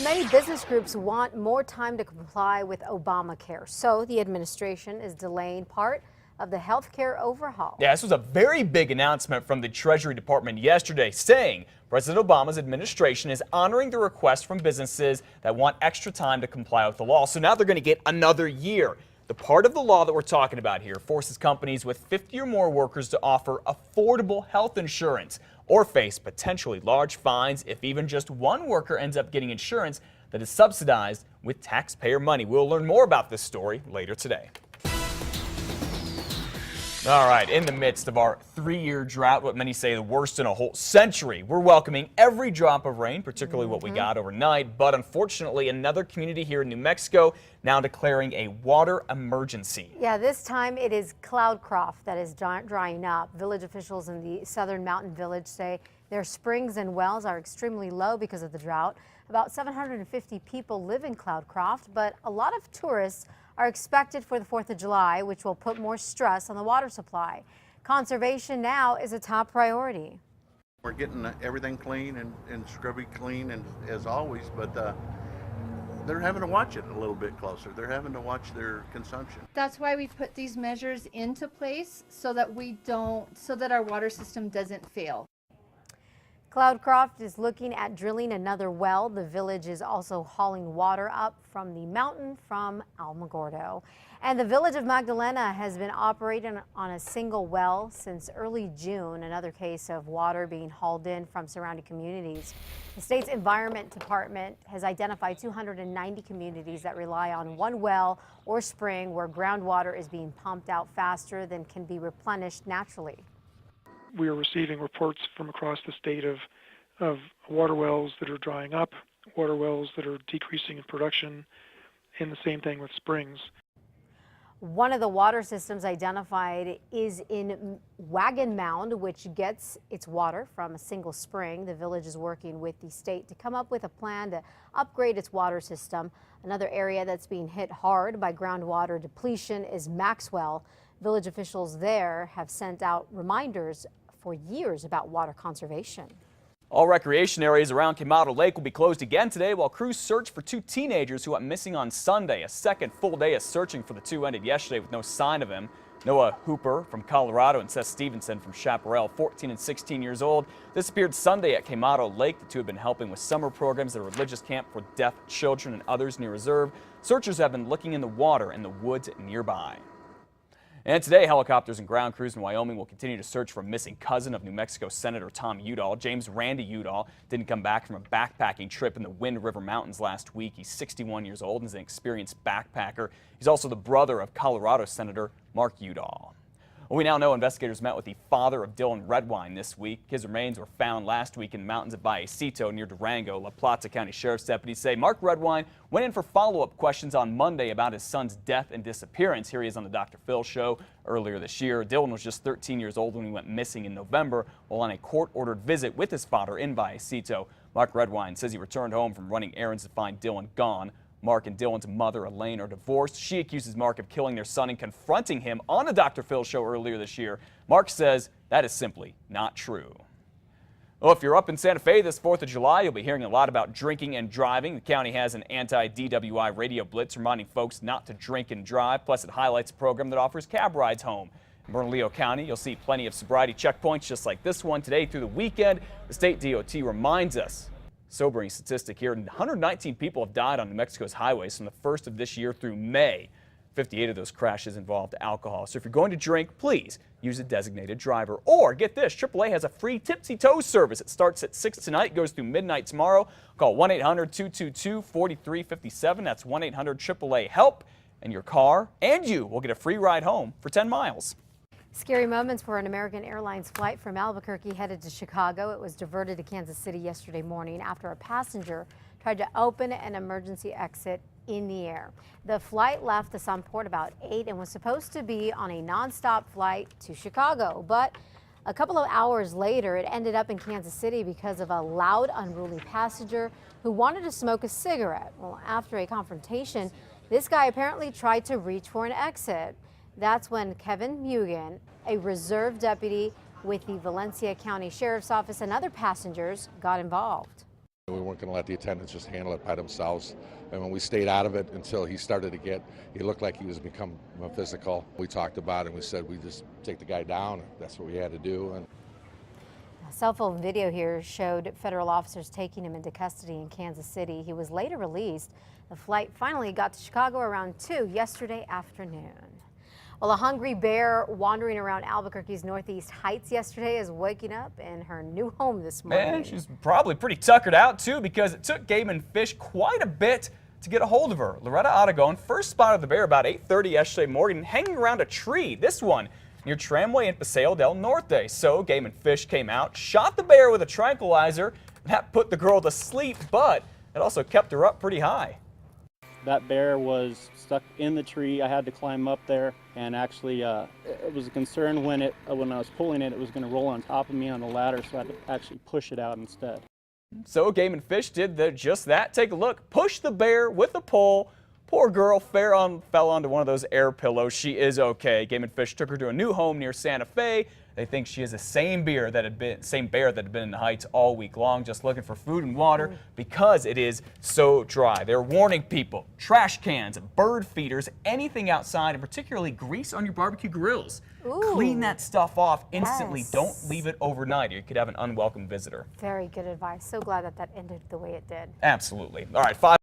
Many business groups want more time to comply with Obamacare, so the administration is delaying part of the health care overhaul. Yeah, this was a very big announcement from the Treasury Department yesterday, saying President Obama's administration is honoring the request from businesses that want extra time to comply with the law. So now they're going to get another year. The part of the law that we're talking about here forces companies with 50 or more workers to offer affordable health insurance or face potentially large fines if even just one worker ends up getting insurance that is subsidized with taxpayer money. We'll learn more about this story later today. All right, in the midst of our 3-year drought, what many say the worst in a whole century, we're welcoming every drop of rain, particularly what we got overnight. But unfortunately, another community here in New Mexico now declaring a water emergency. Yeah, this time it is Cloudcroft that is drying up. Village officials in the southern mountain village say their springs and wells are extremely low because of the drought. About 750 people live in Cloudcroft, but a lot of tourists are expected for the 4th of July, which will put more stress on the water supply. Conservation now is a top priority. We're getting everything clean and scrubby clean and as always, but they're having to watch it a little bit closer. They're having to watch their consumption. That's why we put these measures into place so that our water system doesn't fail. Cloudcroft is looking at drilling another well. The village is also hauling water up from the mountain from Alamogordo. And the village of Magdalena has been operating on a single well since early June, another case of water being hauled in from surrounding communities. The state's Environment Department has identified 290 communities that rely on one well or spring where groundwater is being pumped out faster than can be replenished naturally. We are receiving reports from across the state of water wells that are drying up, water wells that are decreasing in production, and the same thing with springs. One of the water systems identified is in Wagon Mound, which gets its water from a single spring. The village is working with the state to come up with a plan to upgrade its water system. Another area that's being hit hard by groundwater depletion is Maxwell. Village officials there have sent out reminders for years about water conservation. All recreation areas around Quemado Lake will be closed again today while crews search for 2 teenagers who went missing on Sunday. A second full day of searching for the 2 ended yesterday with no sign of him. Noah Hooper from Colorado and Seth Stevenson from Chaparral, 14 and 16 years old, disappeared Sunday at Quemado Lake. The 2 have been helping with summer programs at a religious camp for deaf children and others near reserve. Searchers have been looking in the water and the woods nearby. And today, helicopters and ground crews in Wyoming will continue to search for a missing cousin of New Mexico Senator Tom Udall. James Randy Udall didn't come back from a backpacking trip in the Wind River Mountains last week. He's 61 years old and is an experienced backpacker. He's also the brother of Colorado Senator Mark Udall. Well, we now know investigators met with the father of Dylan Redwine this week. His remains were found last week in the mountains of Vallecito near Durango. La Plata County Sheriff's deputies say Mark Redwine went in for follow-up questions on Monday about his son's death and disappearance. Here he is on the Dr. Phil show earlier this year. Dylan was just 13 years old when he went missing in November while on a court-ordered visit with his father in Vallecito. Mark Redwine says he returned home from running errands to find Dylan gone. Mark and Dylan's mother, Elaine, are divorced. She accuses Mark of killing their son and confronting him on the Dr. Phil show earlier this year. Mark says that is simply not true. Well, if you're up in Santa Fe this 4th of July, you'll be hearing a lot about drinking and driving. The county has an anti-DWI radio blitz reminding folks not to drink and drive. Plus, it highlights a program that offers cab rides home. In Bernalillo County, you'll see plenty of sobriety checkpoints just like this one today through the weekend. The state DOT reminds us. Sobering statistic here, 119 people have died on New Mexico's highways from the 1st of this year through May. 58 of those crashes involved alcohol. So if you're going to drink, please use a designated driver. Or get this, AAA has a free Tipsy Toes service. It starts at 6 tonight, goes through midnight tomorrow. Call 1-800-222-4357. That's 1-800-AAA-HELP. And your car and you will get a free ride home for 10 miles. Scary moments for an American Airlines flight from Albuquerque headed to Chicago. It was diverted to Kansas City yesterday morning after a passenger tried to open an emergency exit in the air. The flight left the Sunport about 8 and was supposed to be on a nonstop flight to Chicago. But a couple of hours later, it ended up in Kansas City because of a loud, unruly passenger who wanted to smoke a cigarette. Well, after a confrontation, this guy apparently tried to reach for an exit. That's when Kevin Mugen, a reserve deputy with the Valencia County Sheriff's Office, and other passengers got involved. We weren't going to let the attendants just handle it by themselves. And when we stayed out of it until he started to he looked like he was becoming physical. We talked about it and we said we just take the guy down. That's what we had to do. And A cell phone video here showed federal officers taking him into custody in Kansas City. He was later released. The flight finally got to Chicago around 2 yesterday afternoon. Well, a hungry bear wandering around Albuquerque's Northeast Heights yesterday is waking up in her new home this morning. Man, she's probably pretty tuckered out, too, because it took Game and Fish quite a bit to get a hold of her. Loretta Otagon first spotted the bear about 8:30 yesterday morning hanging around a tree. This one near Tramway and Paseo del Norte. So Game and Fish came out, shot the bear with a tranquilizer. That put the girl to sleep, but it also kept her up pretty high. That bear was stuck in the tree. I had to climb up there, and actually it was a concern when I was pulling it, it was going to roll on top of me on the ladder, so I had to actually push it out instead. So Game and Fish did just that. Take a look. Push the bear with a pole. Poor girl fell onto one of those air pillows. She is okay. Game and Fish took her to a new home near Santa Fe. They think she is the same bear that had been in the Heights all week long, just looking for food and water because it is so dry. They're warning people: trash cans, bird feeders, anything outside, and particularly grease on your barbecue grills. Ooh. Clean that stuff off instantly. Yes. Don't leave it overnight, or you could have an unwelcome visitor. Very good advice. So glad that ended the way it did. Absolutely. All right, 5